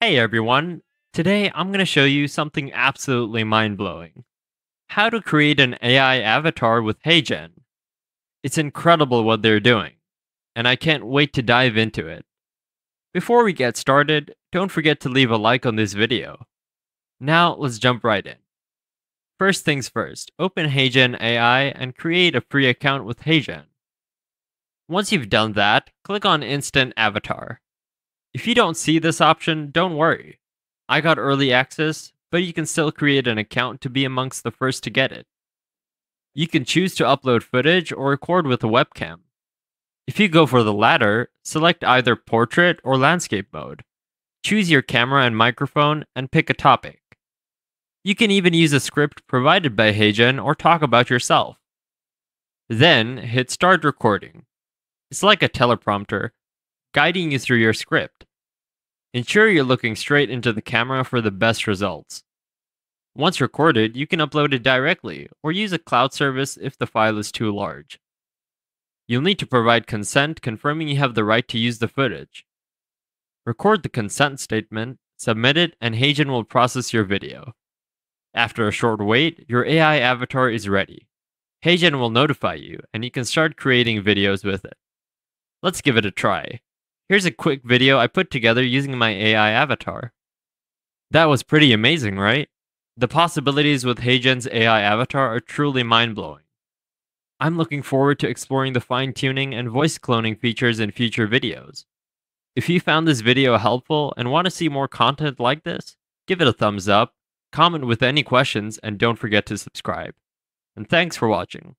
Hey everyone! Today I'm going to show you something absolutely mind-blowing. How to create an AI avatar with HeyGen. It's incredible what they're doing, and I can't wait to dive into it. Before we get started, don't forget to leave a like on this video. Now let's jump right in. First things first, open HeyGen AI and create a free account with HeyGen. Once you've done that, click on Instant Avatar. If you don't see this option, don't worry. I got early access, but you can still create an account to be amongst the first to get it. You can choose to upload footage or record with a webcam. If you go for the latter, select either portrait or landscape mode. Choose your camera and microphone and pick a topic. You can even use a script provided by HeyGen or talk about yourself. Then hit start recording. It's like a teleprompter, guiding you through your script. Ensure you're looking straight into the camera for the best results. Once recorded, you can upload it directly, or use a cloud service if the file is too large. You'll need to provide consent confirming you have the right to use the footage. Record the consent statement, submit it, and HeyGen will process your video. After a short wait, your AI avatar is ready. HeyGen will notify you, and you can start creating videos with it. Let's give it a try. Here's a quick video I put together using my AI avatar. That was pretty amazing, right? The possibilities with HeyGen's AI avatar are truly mind-blowing. I'm looking forward to exploring the fine-tuning and voice cloning features in future videos. If you found this video helpful and want to see more content like this, give it a thumbs up, comment with any questions, and don't forget to subscribe. And thanks for watching.